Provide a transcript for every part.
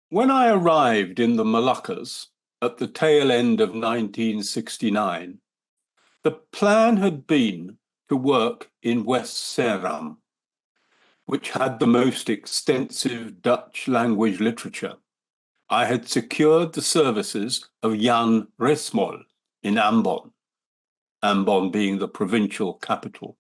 When I arrived in the Moluccas at the tail end of 1969, the plan had been to work in West Seram, which had the most extensive Dutch language literature. I had secured the services of Jan Resmol in Ambon, Ambon being the provincial capital.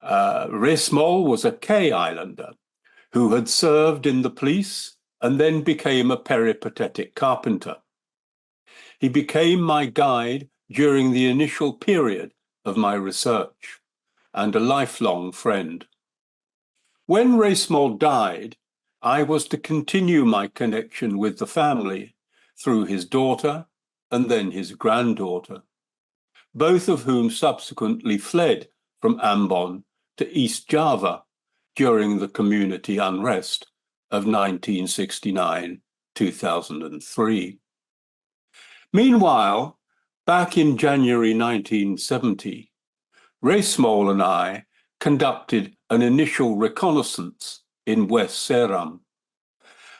Resmol was a K Islander who had served in the police and then became a peripatetic carpenter. He became my guide during the initial period of my research and a lifelong friend. When Resmol died, I was to continue my connection with the family through his daughter and then his granddaughter, both of whom subsequently fled from Ambon to East Java during the community unrest of 1969-2003. Meanwhile, back in January 1970, Resmol and I conducted an initial reconnaissance in West Seram.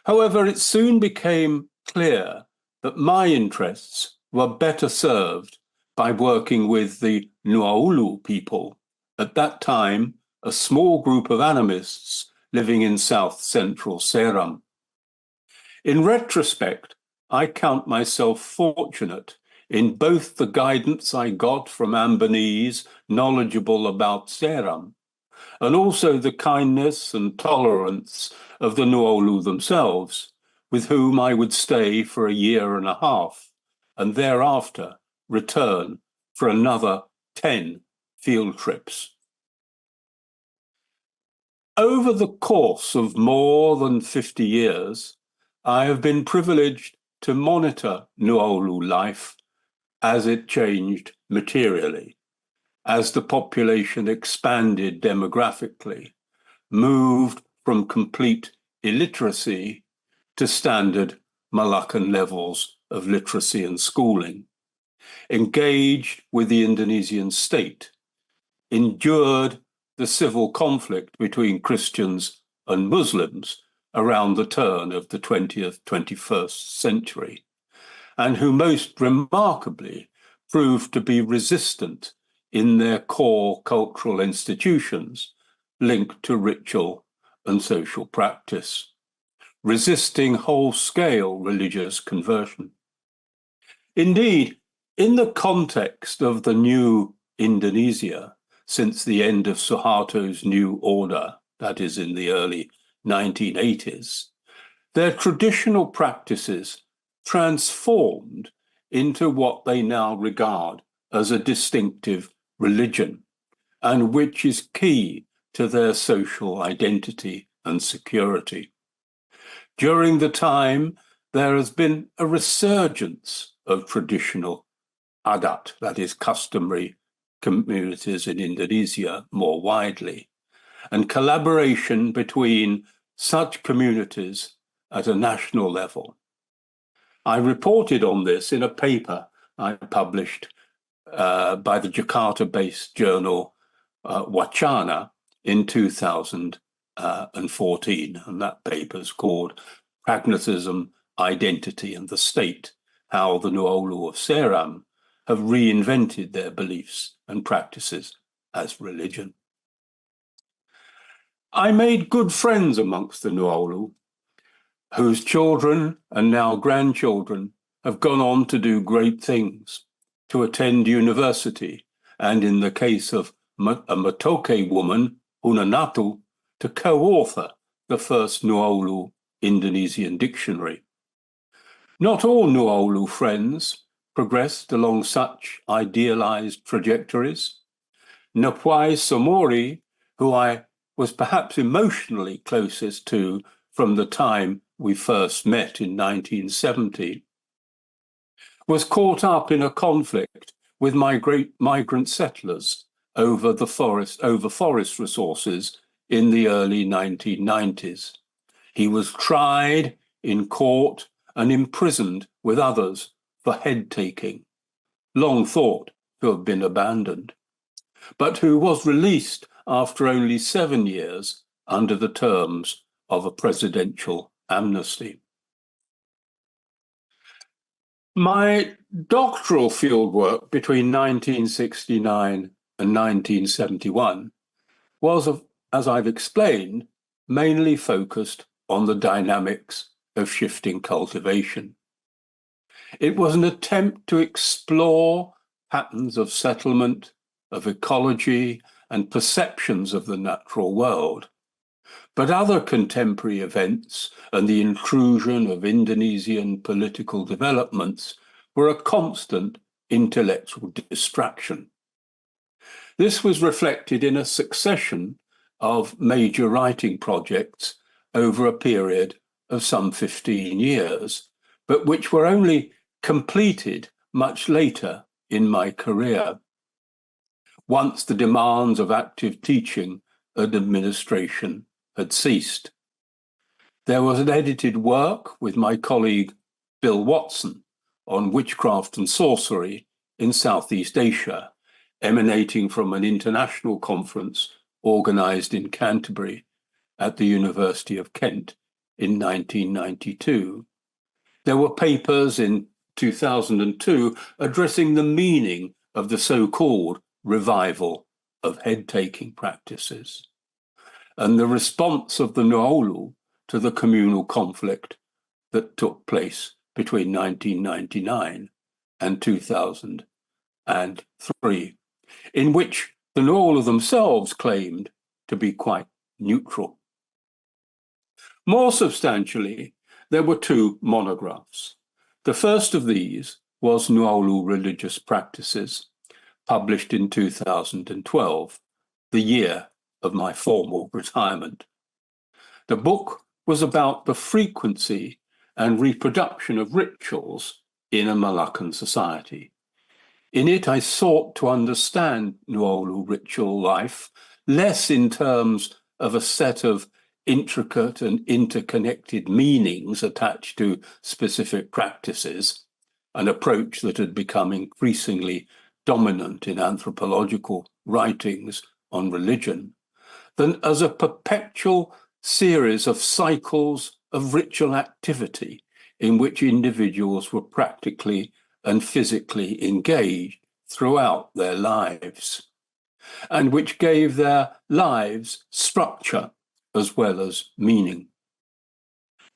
However, it soon became clear that my interests were better served by working with the Nuaulu people, at that time a small group of animists living in south-central Seram. In retrospect, I count myself fortunate in both the guidance I got from Ambonese knowledgeable about Seram, and also the kindness and tolerance of the Nuaulu themselves, with whom I would stay for a year and a half, and thereafter return for another 10 field trips. Over the course of more than 50 years, I have been privileged to monitor Nuaulu life as it changed materially, as the population expanded demographically, moved from complete illiteracy to standard Malaccan levels of literacy and schooling, engaged with the Indonesian state, endured the civil conflict between Christians and Muslims around the turn of the 20th, 21st century, and who most remarkably proved to be resistant in their core cultural institutions linked to ritual and social practice, resisting whole-scale religious conversion. Indeed, in the context of the new Indonesia, since the end of Suharto's New Order, that is in the early 1980s, their traditional practices transformed into what they now regard as a distinctive religion, and which is key to their social identity and security. During the time, there has been a resurgence of traditional adat, that is customary communities in Indonesia more widely, and collaboration between such communities at a national level. I reported on this in a paper I published by the Jakarta-based journal Wacana in 2014, and that paper is called Pragmatism, Identity and the State, How the Nuaulu of Seram have reinvented their beliefs and practices as religion. I made good friends amongst the Nuaulu, whose children and now grandchildren have gone on to do great things, to attend university, and in the case of a Matoke woman, Unanatu, to co-author the first Nuaulu Indonesian dictionary. Not all Nuaulu friends progressed along such idealized trajectories. Napuai Somori, who I was perhaps emotionally closest to from the time we first met in 1970, was caught up in a conflict with migrant settlers over forest resources in the early 1990s. He was tried in court and imprisoned with others for head-taking, long thought to have been abandoned, but who was released after only 7 years under the terms of a presidential amnesty. My doctoral fieldwork between 1969 and 1971 was, as I've explained, mainly focused on the dynamics of shifting cultivation. It was an attempt to explore patterns of settlement, of ecology, and perceptions of the natural world. But other contemporary events and the intrusion of Indonesian political developments were a constant intellectual distraction. This was reflected in a succession of major writing projects over a period of some 15 years, but which were only completed much later in my career, once the demands of active teaching and administration had ceased. There was an edited work with my colleague Bill Watson on witchcraft and sorcery in Southeast Asia, emanating from an international conference organised in Canterbury at the University of Kent in 1992. There were papers in 2002 addressing the meaning of the so-called revival of head-taking practices and the response of the Nuaulu to the communal conflict that took place between 1999 and 2003, in which the Nuaulu themselves claimed to be quite neutral. More substantially, there were 2 monographs. The first of these was Nuaulu Religious Practices, published in 2012, the year of my formal retirement. The book was about the frequency and reproduction of rituals in a Malaccan society. In it, I sought to understand Nuaulu ritual life, less in terms of a set of intricate and interconnected meanings attached to specific practices, an approach that had become increasingly dominant in anthropological writings on religion, than as a perpetual series of cycles of ritual activity in which individuals were practically and physically engaged throughout their lives, and which gave their lives structure as well as meaning.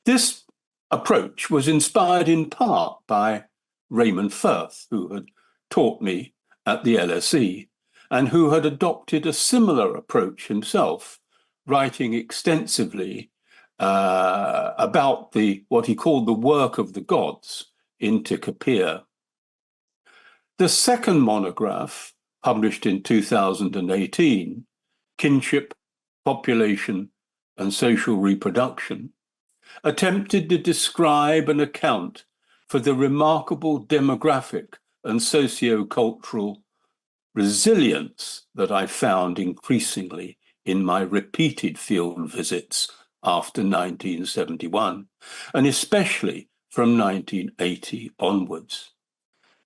This approach was inspired in part by Raymond Firth, who had taught me at the LSE and who had adopted a similar approach himself, writing extensively about what he called the work of the gods in Tikopia. The second monograph, published in 2018, Kinship, Population and Social Reproduction, attempted to describe and account for the remarkable demographic and socio-cultural resilience that I found increasingly in my repeated field visits after 1971, and especially from 1980 onwards.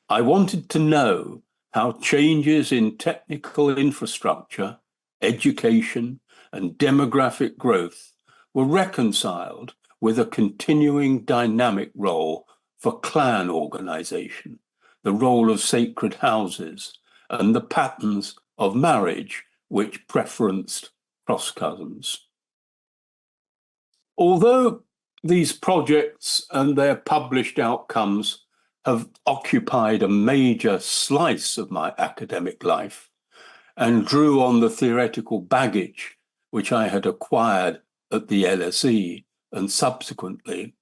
I wanted to know how changes in technical infrastructure, education, and demographic growth were reconciled with a continuing dynamic role for clan organization, the role of sacred houses, and the patterns of marriage which preferenced cross-cousins. Although these projects and their published outcomes have occupied a major slice of my academic life and drew on the theoretical baggage which I had acquired at the LSE and subsequently,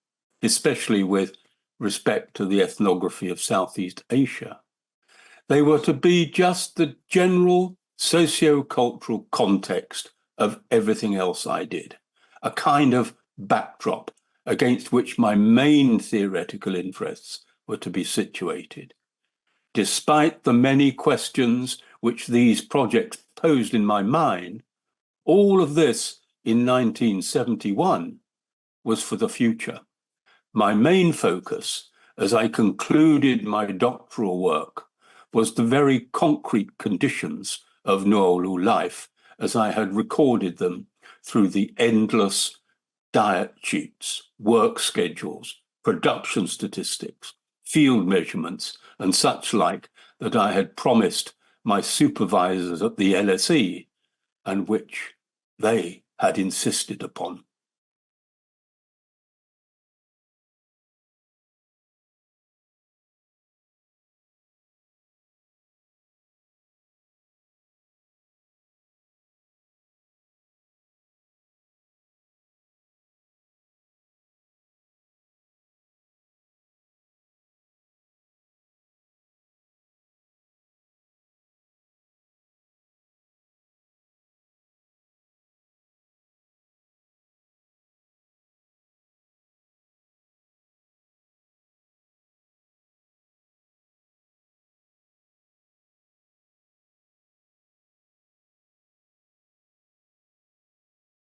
especially with respect to the ethnography of Southeast Asia. They were to be just the general socio-cultural context of everything else I did, a kind of backdrop against which my main theoretical interests were to be situated. Despite the many questions which these projects posed in my mind, all of this in 1971 was for the future. My main focus, as I concluded my doctoral work, was the very concrete conditions of Nuaulu life as I had recorded them through the endless diet sheets, work schedules, production statistics, field measurements, and such like that I had promised my supervisors at the LSE and which they had insisted upon.